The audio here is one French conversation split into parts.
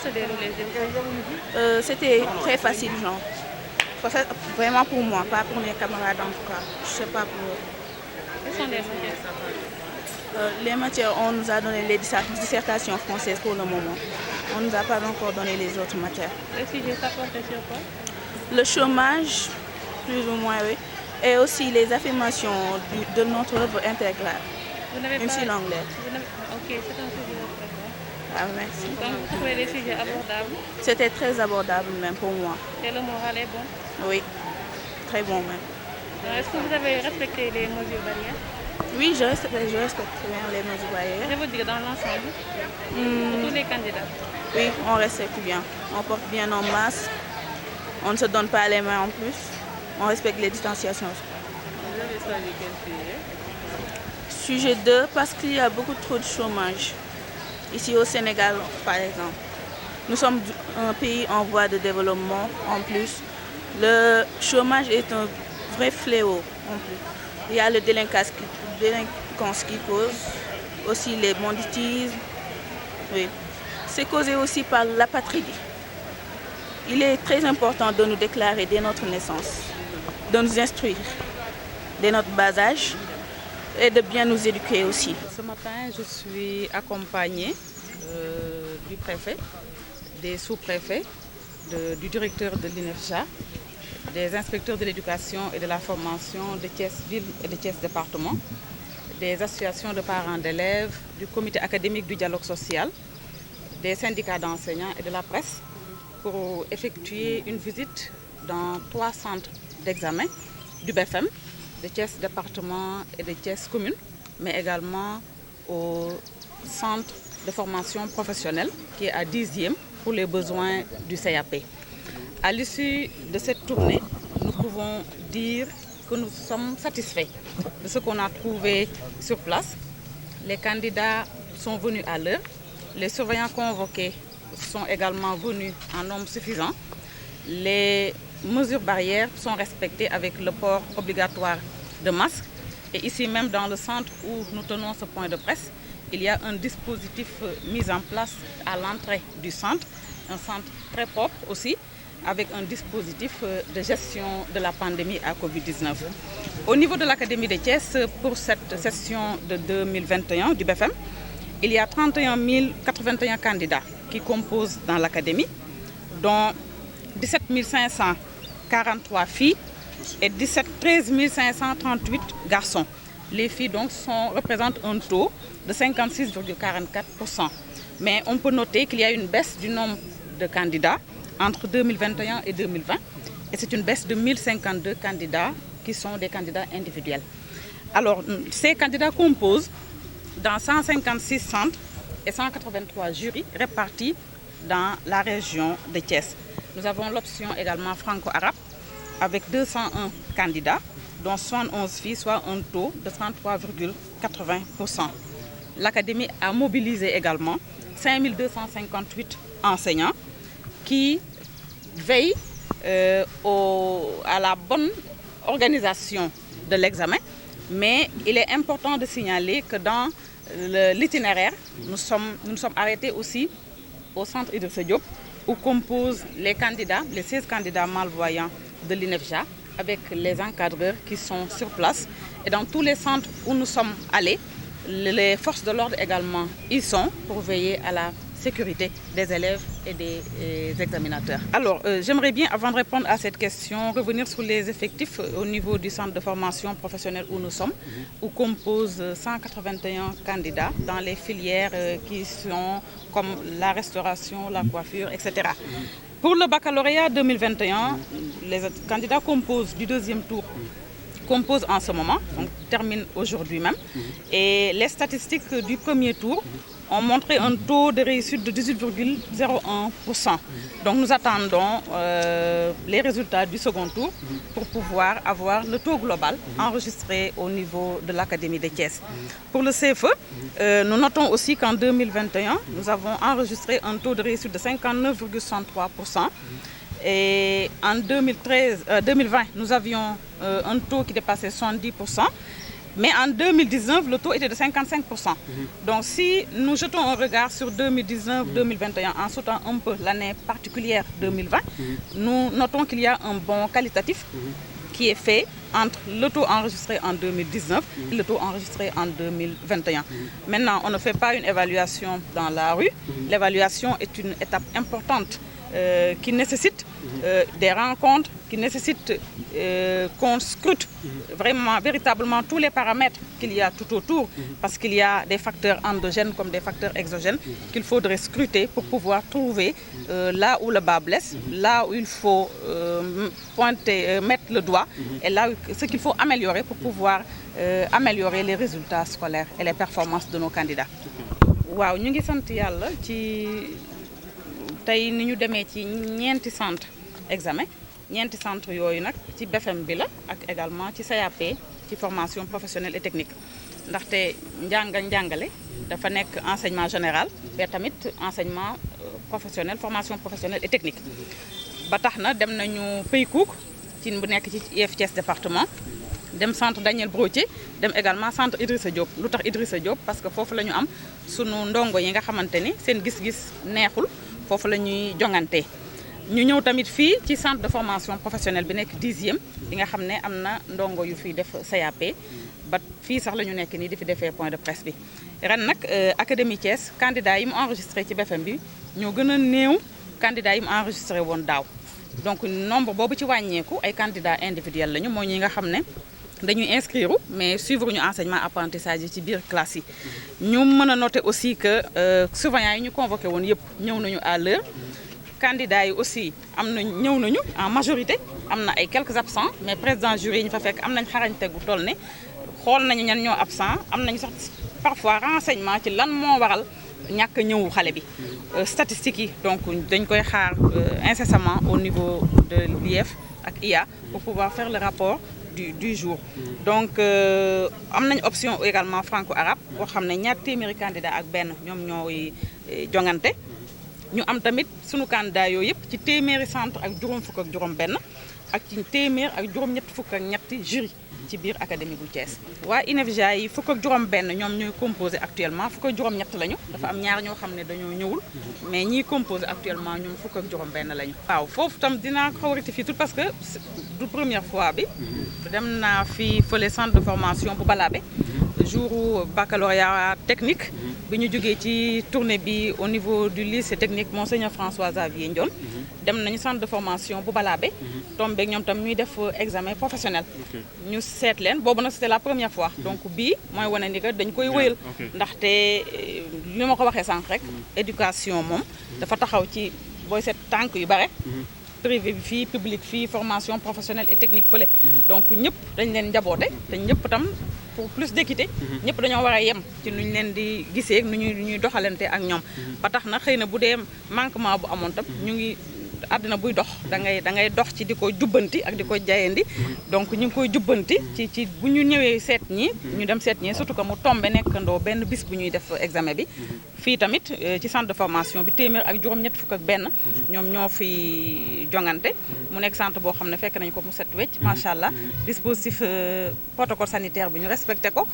se déroule les examens? C'était très facile, genre. Vraiment pour moi, pas pour mes camarades en tout cas. Je sais pas pour eux. Quelles sont les matières? Les matières, on nous a donné les dissertations françaises pour le moment. On ne nous a pas encore donné les autres matières. Les sujets, ça portait sur quoi? Le chômage, plus ou moins, oui. Et aussi les affirmations de notre œuvre intégrale. Vous n'avez Même pas... si l'anglais. Ok, c'est un sujet très bon. Ah, merci. Donc, vous trouvez les sujets abordables? C'était très abordable même pour moi. Et le moral est bon? Oui, très bon même. Est-ce que vous avez respecté les mesures barrières? Oui, je respecte bien les mesures barrières. Je veux dire dans l'ensemble, pour tous les candidats. Oui, on respecte bien. On porte bien nos masques. On ne se donne pas les mains en plus. On respecte les distanciations. Vous avez choisi quel sujet? Sujet 2, parce qu'il y a beaucoup trop de chômage. Ici au Sénégal, par exemple. Nous sommes un pays en voie de développement en plus. Le chômage est un vrai fléau en plus. Il y a le délinquance qui cause, aussi les banditismes. Oui. C'est causé aussi par l'apatridie. Il est très important de nous déclarer dès notre naissance, de nous instruire dès notre bas âge et de bien nous éduquer aussi. Ce matin, je suis accompagnée du préfet, des sous-préfets, du directeur de l'INEFJA, des inspecteurs de l'éducation et de la formation de Thiès-Ville et de Thiès-Département, des associations de parents d'élèves, du comité académique du dialogue social, des syndicats d'enseignants et de la presse pour effectuer une visite dans 3 centres d'examen du BFM, de Thiès-Département et de Thiès Commune, mais également au centre de formation professionnelle qui est à 10e pour les besoins du CAP. À l'issue de cette tournée, nous pouvons dire que nous sommes satisfaits de ce qu'on a trouvé sur place. Les candidats sont venus à l'heure. Les surveillants convoqués sont également venus en nombre suffisant. Les mesures barrières sont respectées avec le port obligatoire de masques. Et ici même dans le centre où nous tenons ce point de presse, il y a un dispositif mis en place à l'entrée du centre, un centre très propre aussi, avec un dispositif de gestion de la pandémie à Covid-19. Au niveau de l'Académie de Thiès, pour cette session de 2021 du BFM, il y a 31 081 candidats qui composent dans l'Académie, dont 17 543 filles et 13 538 garçons. Les filles donc représentent un taux de 56,44%. Mais on peut noter qu'il y a une baisse du nombre de candidats entre 2021 et 2020. Et c'est une baisse de 1052 candidats qui sont des candidats individuels. Alors, ces candidats composent dans 156 centres et 183 jurys répartis dans la région de Thiès. Nous avons l'option également franco-arabe avec 201 candidats, dont 71 filles, soit un taux de 33,80%. L'Académie a mobilisé également 5258 enseignants qui veillent à la bonne organisation de l'examen. Mais il est important de signaler que dans l'itinéraire, nous nous sommes arrêtés aussi au centre Idrissa Diop, où composent les candidats, les 16 candidats malvoyants de l'INEFJA, avec les encadreurs qui sont sur place. Et dans tous les centres où nous sommes allés, les forces de l'ordre également y sont pour veiller à la sécurité des élèves et des examinateurs. Alors, j'aimerais bien, avant de répondre à cette question, revenir sur les effectifs au niveau du centre de formation professionnelle où nous sommes, où composent 181 candidats dans les filières qui sont comme la restauration, la coiffure, etc. Pour le baccalauréat 2021, les candidats composent du deuxième tour composent en ce moment, donc terminent aujourd'hui même. Et les statistiques du premier tour ont montré un taux de réussite de 18,01%. Donc nous attendons les résultats du second tour pour pouvoir avoir le taux global enregistré au niveau de l'Académie de Thiès. Pour le CFE, nous notons aussi qu'en 2021, nous avons enregistré un taux de réussite de 59,63%. Et en 2020, nous avions un taux qui dépassait 70%. Mais en 2019, le taux était de 55%. Donc si nous jetons un regard sur 2019-2021 en sautant un peu l'année particulière 2020, nous notons qu'il y a un bond qualitatif qui est fait entre le taux enregistré en 2019 et le taux enregistré en 2021. Maintenant, on ne fait pas une évaluation dans la rue. L'évaluation est une étape importante qui nécessite des rencontres, qui nécessite qu'on scrute vraiment, véritablement tous les paramètres qu'il y a tout autour, parce qu'il y a des facteurs endogènes comme des facteurs exogènes qu'il faudrait scruter pour pouvoir trouver là où le bas blesse, là où il faut pointer, mettre le doigt, et là où, ce qu'il faut améliorer pour pouvoir améliorer les résultats scolaires et les performances de nos candidats. Waaw, ñu ngi sant Yàlla ci tey ni ñu demee ci ñeenti centre examen ñeenti centre yooyu nag ci BFM bi la ak également ci CAP ci formation professionnelle et technique ndaxte njàngale dafa nekk enseignement général mais tamit enseignement professionnel formation professionnelle et technique ba tax na dem nañu Peykouk ci bu nekk ci IEF Thiès département dem centre Daniel Brottier dem également centre Idrissa Diop lu tax Idrissa Diop parce que foofu la ñu am sunu ndongo yi nga xamante ni seen gis-gis neexul foofu la ñuy jongante ñu ñëw tamit fii ci centre de formation professionnelle bi nekk 10e bi nga xam ne am na ndongo yu fiy def CAP ba fii sax la ñu nekk nii di fi defee point de presse bi ren nag Académie Thiès candidat yi mu enregistré ci BFM bi ñoo gën a néew candidat yi mu enregistré woon daaw donc nombre boobu ci wàññeeku ay candidats individuels lañu mooy ñi nga xam ne dañuy inscrire mais suivre ñu enseignement apprentissage yi ci biir classe yi ñu mën a noter aussi que surveillants yi ñu convoqué woon yëpp ñëw nañu à l'heure candidats yi aussi ñëw nañu en majorité am na ay quelques absents mais président jury yi ñu fa fekk am nañ xarañte gu toll ne xool nañu ñan ñoo absent am nañu sax parfois renseignement ci lan moo waral ñàkk ñëwu xale bi statistiques yi donc dañ koy xaar incessamment au niveau de l'IEF ak IA pour pouvoir faire le rapport du jour. Donc am nañ option également franco-arabe boo xam ne ñaar téeméeri candidat ak benn ñoom ñooy jongante ñu am tamit sunu candidat yooyu yëpp ci téeméeri centre ak juróom fukk ak juróom benn ak ci téeméer ak juróom ñett fukk ak ñetti jury ci biir académie bu Thiès. waa INEFJA yi fukk ak juróom benn ñoom ñooy composé actuellement fukk ak juróom ñett lañu dafa am ñaar ñoo xam ne dañoo ñëwul mais ñiy composé actuellement ñoom fukk ak juróom benn lañu. waaw foofu tam dinaa xaw a rectifier tout parce que du première fois bi dem naa fi fële centre de formation bu Balabé jour baccalauréat technique bi ñu jógee ci tournée bi au niveau du lycée technique Monseigneur François Xavier Ndione dem nañu centre de formation bu Balabé tombeek ñoom tam ñuy def examen professionnel ñu seet leen boobu nag c'était la première fois donc bii mooy wane ni que dañ koy wëyal ndaxte li ma ko waxee sànq rek éducation moom dafa taxaw ci booy seet tànk yu bare privé bi fii public fii formation professionnelle et technique fële donc ñëpp dañ leen njaboote te ñëpp tam pour plus d'équité ñëpp dañoo war a yem ci nu ñu leen di gisee nu ñuy doxalante ak ñoom ba tax na xëy na bu dee manquement bu amoon tam ñu ngi àddina buy dox da ngay dox ci di ko jubbanti ak di ko jayandi donc ñu ngi koy jubbanti ci bu ñu ñëwee seet ñi ñu dem seet ñi surtout que mu tombe nekkandoo benn bis bu ñuy def examen bi fii tamit ci centre de formation bi téeméer ak juróom-ñett fukk ak benn ñoom ñoo fi jongante mu nekk centre boo xam ne fekk nañu ko mu set wecc macha allah dispositif protocole sanitaire bi ñu respecté ko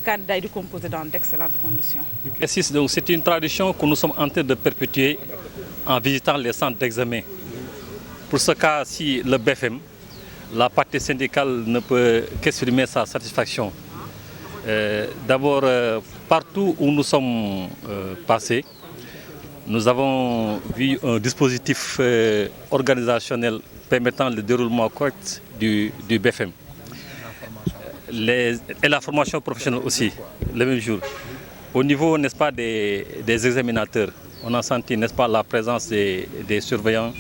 candidat yi di composé dans d'excellentes conditions. Donc c'est une tradition que nous sommes en train de perpétuer en visitant les centres d'examen. Pour ce cas-ci, le BFM, la partie syndicale ne peut qu'exprimer sa satisfaction. D'abord, partout où nous sommes passés, nous avons vu un dispositif organisationnel permettant le déroulement correct du BFM. Et la formation professionnelle aussi, le même jour. Au niveau, n'est-ce pas, des examinateurs, on a senti, n'est-ce pas, la présence des surveillants,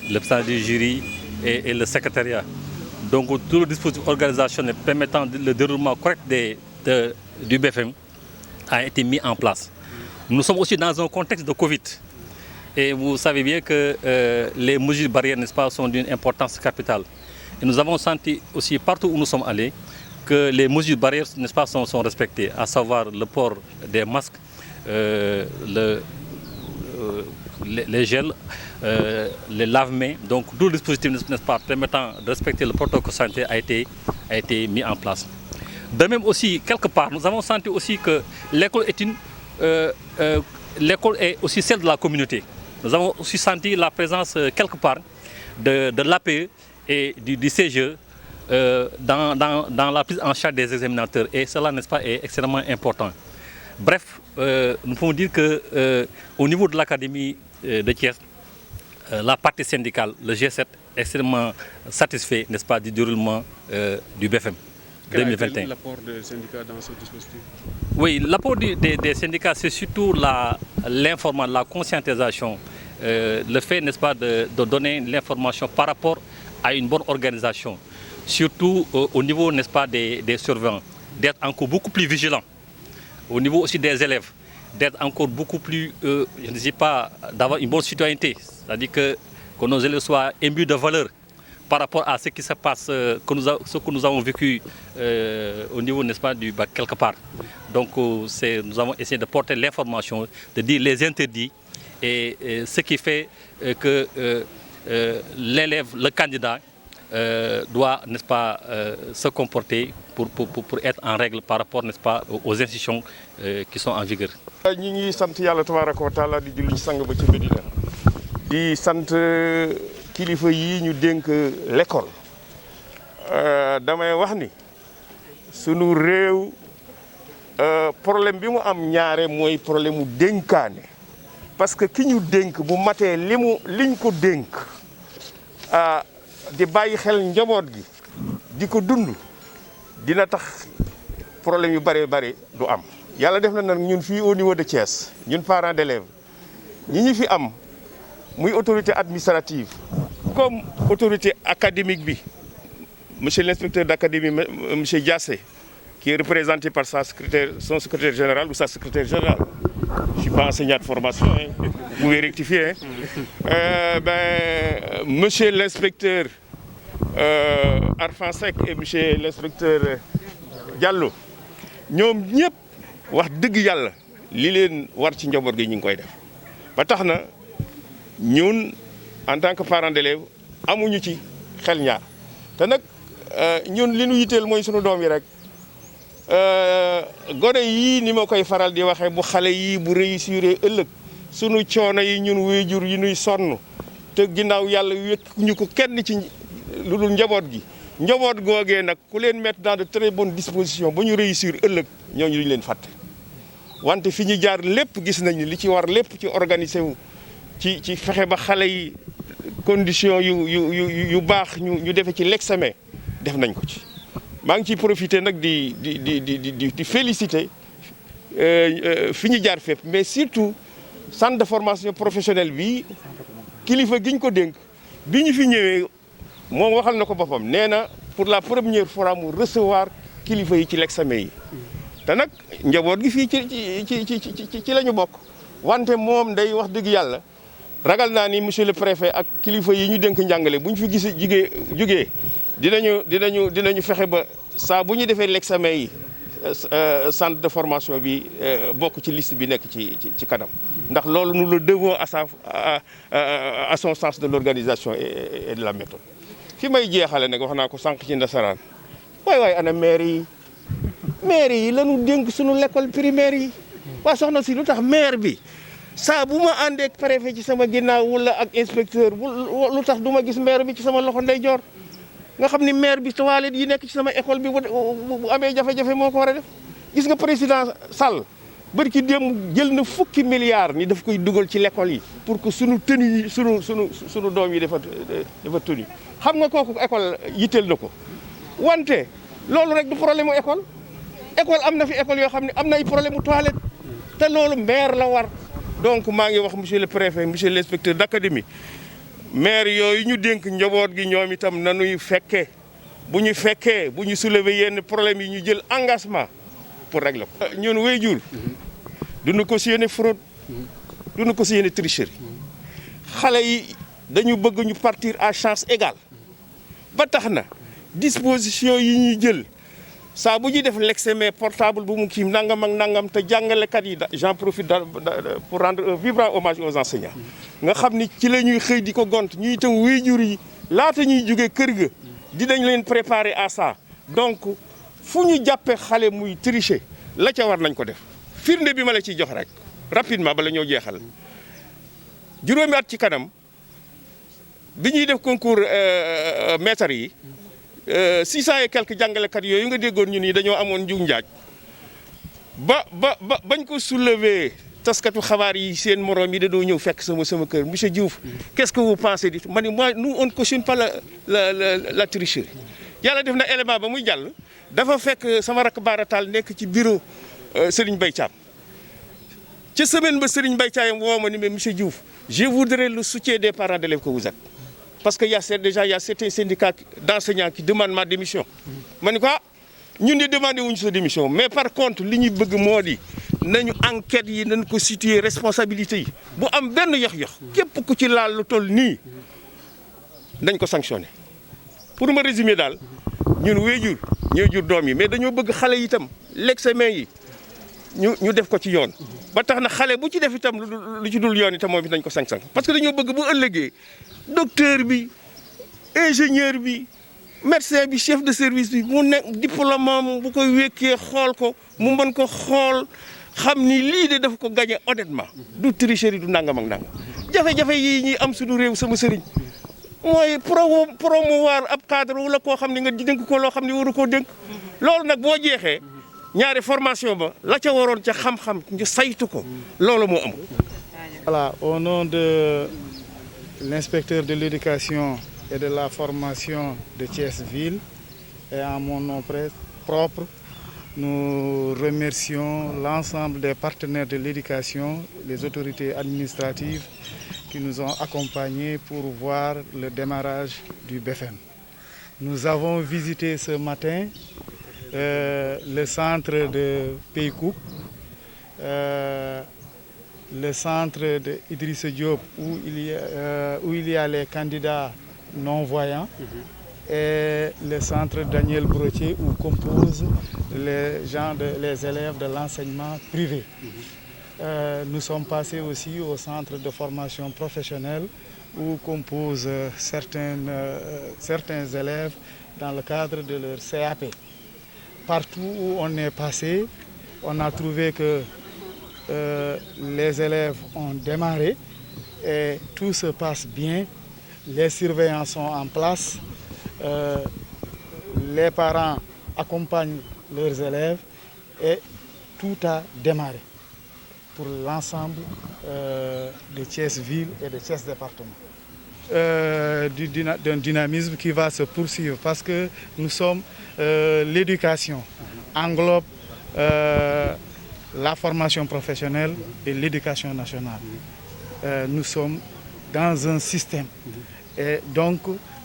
le président du jury et le secrétariat. Donc tout le dispositif organisationnel permettant le déroulement correct du BFM a été mis en place. Nous sommes aussi dans un contexte de Covid. Et vous savez bien que les mesures barrières, n'est-ce pas, sont d'une importance capitale. Et nous avons senti aussi partout où nous sommes allés que les mesures barrières, n'est-ce pas, sont respectées, à savoir le port des masques, les gels, les lave-mains. Donc tout le dispositif, n'est-ce pas, permettant de respecter le protocole sanitaire a été mis en place. De même aussi, quelque part, nous avons senti aussi que l'école est aussi celle de la communauté. Nous avons aussi senti la présence quelque part de l'APE et du CGE dans la prise en charge des examinateurs. Et cela, n'est-ce pas, est extrêmement important. Bref, nous pouvons dire qu'au niveau de l'Académie de Thiès, la partie syndicale, le G7, est extrêmement satisfait, n'est-ce pas, du déroulement du BFM 2021. Quel est l'apport des syndicats dans ce dispositif? Oui, l'apport des syndicats, c'est surtout l'information, la conscientisation, le fait, n'est-ce pas, de donner l'information par rapport à une bonne organisation, surtout au niveau, n'est-ce pas, des surveillants, d'être encore beaucoup plus vigilants, au niveau aussi des élèves, d'être encore beaucoup plus, je ne dis pas, d'avoir une bonne citoyenneté, c'est-à-dire que nos élèves soient imbus de valeurs par rapport à ce qui se passe, ce que nous avons vécu au niveau, n'est-ce pas, du bac quelque part. Donc nous avons essayé de porter l'information, de dire les interdits et ce qui fait que l'élève, le candidat, doit, n'est-ce pas, se comporter pour être en règle par rapport, n'est-ce pas, aux institutions qui sont en vigueur. ñi ngi sant yàlla tabaaraka wa taala di julli sang ba ci Medina di sant kilifa yi ñu dénk l'école damay wax ni sunu réew problème bi mu am ñaare mooy problème mu dénkaane parce que ki ñu dénk bu matee liñ ko dénk di bàyyi xel njaboot gi di ko dund dina tax problème yu bare du am. Yàlla def na nag ñun fii au niveau de Thiès ñun parents d'élèves ñi fi am muy autorité administrative comme autorité académique bi monsieur l'inspecteur d'académie monsieur Diassé qui est représenté par son secrétaire général ou sa secrétaire générale. Je suis pas enseignant de formation, hein. Vous pouvez rectifier. Hein. Monsieur l'inspecteur Arfan Seck et monsieur l'inspecteur Diallo ñoom ñëpp wax dëgg yàlla li leen war ci njaboot gi ñu ngi koy def ba tax na ñun en tant que parent d'élève amuñu ci xel ñaar te nag ñun li ñu yitteel mooy sunu doom yi rek gone yii ni ma koy faral di waxee bu xale yii bu réussir ëllëg sunu coono yi ñun waajur yi nuy sonn te ginnaaw yàlla wékkuñu ko kenn ci lu dul njaboot gi njaboot googee nag ku leen mettre dans de très bonnes dispositions ba ñu réussir ëllëg ñooñu duñu leen fàtte wante fi ñu jaar lépp gis nañu li ci war lépp ci organiser wu ci fexe ba xale yi conditions yu baax ñu defe ci l'examen def nañ ko ci. maa ngi ciy profiter nag di féliciter fi ñu jaar fépp mais surtout centre de formation professionnelle bi kilifa gi ñu ko dénk bi ñu fi ñëwee moom waxal na ko boppam nee na pour la première fois mu recevoir kilifa yi ci l'examen yi. te nag njaboot gi fii ci la ñu bokk wante moom day wax dëgg yàlla ragal naa ni monsieur le préfet ak kilifa yi ñu dénk njàngale bu ñu fi gis jugee dinañu fexe ba saa bu ñu defee l'examen yi centre de formation bi bokk ci liste bi nekk ci kanam ndax loolu nous le devons à son sens de l'organisation et de la méthode. fi may jeexale nag wax naa ko sànq ci ndasaraan waay ana maire yi lañu dénk sunu l'école primaire yi waa soxna si lu tax maire bi saa bu ma àndee ak préfet ci sama ginnaaw wala ak inspecteur lu tax du ma gis maire bi ci sama loxo ndeyjoor nga xam ni maire bi toilette yi nekk ci sama école bi bu amee jafe-jafe moo ko war a def gis nga président Sall bërki démb jël na fukki milliards ni daf koy dugal ci l'école yi pour que sunu tenue yi sunu doom yi dafa tenue xam nga kooku école yitteel na ko wante loolu rek du problème mu école am na fi école yoo xam ne am na ay problème mu toilette te loolu maire la war donc maa ngi wax monsieur le préfet monsieur l'inspecteur d'académie maire yooyu ñu dénk njaboot gi ñoom itam nañuy fekkee bu ñu soulever yenn problème yi ñu jël engagement pour régler ko. ñun waajur duñu cautionner fraude duñu cautionner tricherie xale yi dañu bëgg ñu partir à chance égale ba tax na disposition yi ñuy jël saa bu ñuy def l'examen portable bu mu kii nangam ak nangam te jàngalekat yi j'en profite pour rendre un vibrant hommage aux enseignants nga xam ni ci la ñuy xëy di ko gont ñuy itam waajur yi laata ñuy jóge kër ga dinañ leen préparer à ça donc fu ñu jàppee xale muy tricher la ca war nañ ko def firnde bi ma la ciy jox rek rapidement bala ñoo jeexal juróomi at ci kanam bi ñuy def concours maître yi 600 et quelques jàngalekat yooyu nga déggoon ñu ni dañoo amoon njug njaaj bañ ko soulever taskatu xabaar yi seen morom yi da doo ñëw fekk sama kër monsieur Diouf qu'est-ce que vous pensez dit ma ni moi nous on ne cautionne pas la tricherie yàlla def na élément ba muy jàll dafa fekk sama rakk baarataal nekk ci bureau Serigne Mbaye Thiam ca semaine ba Serigne Mbaye Thiam woo ma ni mais monsieur Diouf je voudrais le soutien des parents d'élèves que vous êtes parce que il y a certains syndicats d'enseignants qui demandent ma démission ma ni ko ñun di demandé wuñu sa démission mais par contre li ñuy bëgg moo di nañu enquête yi nañ ko situer responsabilité yi bu am benn yox-yox képp ku ci laal lu toll nii nañ ko sanctionné pour ma résumer daal ñun wéyjur ñooy jur doom yi mais dañoo bëgg xale yi itam l'examen yi ñu def ko ci yoon ba tax na xale bu ci def itam lu ci dul yoon itam moom it nañ ko sanction parce que dañoo bëgg bu ëllëgee docteur bi ingénieur bi médecin bi chef de service bi mu nekk diplôme am bu koy wékkee xool ko mu mën ko xool xam ni lii de daf ko gagné honnêtement du tricherie du nangam ak nangam jafe-jafe yi ñuy am suñu réew sama sëriñ mooy promouvoir ab cadre wala koo xam ne nga dénk ko loo xam ne waru koo dénk loolu nag boo jeexee ñaari formation ba la ca waroon ca xam-xam ñu saytu ko loolu moo am. Voilà, au nom de l'inspecteur de l'éducation et de la formation de Thiès-Ville et en mon nom propre, nous remercions l'ensemble des partenaires de l'éducation, les autorités administratives qui nous ont accompagnés pour voir le démarrage du BFM. Nous avons visité ce matin le centre de Peykouk, le centre de Idrissa Diop où il y a les candidats non-voyants et le centre Daniel Brottier où composent les élèves de l'enseignement privé. Nous sommes passés aussi au centre de formation professionnelle où composent certains élèves dans le cadre de leur CAP. Partout où on est passé, on a trouvé que les élèves ont démarré et tout se passe bien. Les surveillants sont en place, les parents accompagnent leurs élèves et tout a démarré pour l'ensemble de Thiès-Ville et de Thiès département. D'un dynamisme qui va se poursuivre parce que nous sommes, l'éducation englobe la formation professionnelle et l'éducation nationale. Nous sommes dans un système. Et donc,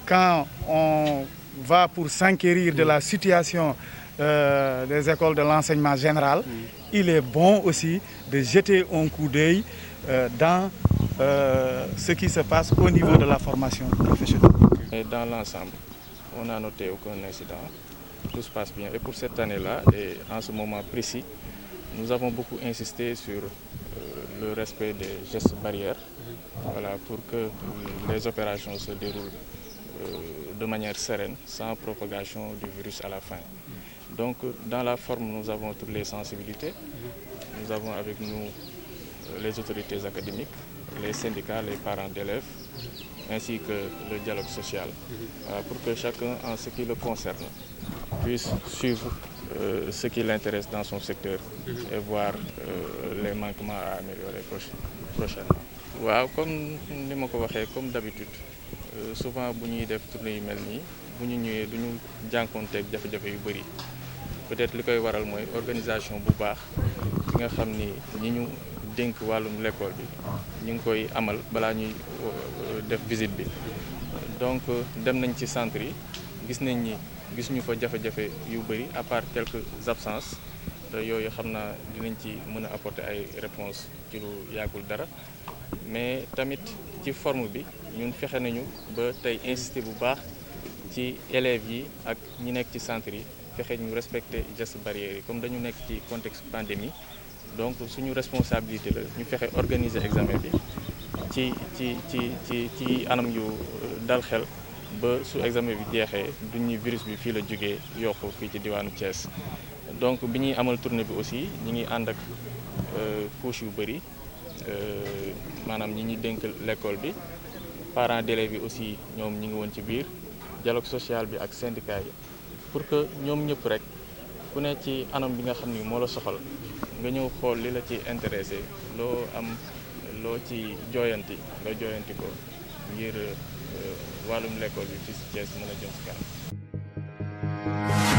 quand on va pour s'enquérir de la situation des écoles de l'enseignement général, il est bon aussi de jeter un coup d'œil dans ce qui se passe au niveau de la formation professionnelle. Et dans l'ensemble, on n'a noté aucun incident, tout se passe bien. Et pour cette année-là, et en ce moment précis, nous avons beaucoup insisté sur le respect des gestes barrières, voilà, pour que les opérations se déroulent de manière sereine, sans propagation du virus à la fin. Donc, dans la forme, nous avons toutes les sensibilités. Nous avons avec nous les autorités académiques, les syndicats, les parents d'élèves, ainsi que le dialogue social, pour que chacun, en ce qui le concerne, puisse suivre ce qui l'intéresse dans son secteur et voir les manquements à améliorer prochainement. Waaw, comme ni ma ko waxee, comme d'habitude, souvent bu ñuy def tournée yu mel nii bu ñu ñëwee du ñu jànkoonteeg jafe-jafe yu bëri peut-être li koy waral mooy organisation bu baax bi nga xam ni ñi ñu dénk wàllum l'école bi ñu ngi koy amal balaa ñuy def visite bi. Donc dem nañ ci centre yi gis nañ ni gisuñu fa jafe-jafe yu bëri à part quelques absences te yooyu xam naa dinañ ci mën a apporter ay réponses ci lu yàggul dara. Mais tamit ci forme bi ñun fexe nañu ba tey insister bu baax ci élèves yi ak ñi nekk ci centre yi fexe ñu respecter gestes barrières yi comme dañu nekk ci contexte pandémie donc suñu responsabilité la ñu fexe organiser examen bi ci anam yu dal xel ba su examen bi jeexee duñ ni virus bi fii la jógee yokku fii ci diwaanu Thiès. donc bi ñuy amal tournée bi aussi ñi ngi ànd ak couche yu bëri maanaam ñi ñuy dénk l'école bi parents d'élèves bi aussi ñoom ñi ngi woon ci biir dialogue social bi ak syndicat yi pour que ñoom ñëpp rek ku ne ci anam bi nga xam ni moo la soxal nga ñëw xool li la ci intéressé loo am loo ci jooyanti nga jooyanti ko ngir wàllum l'école bi fii ci Thiès mën a jëm ci kanam.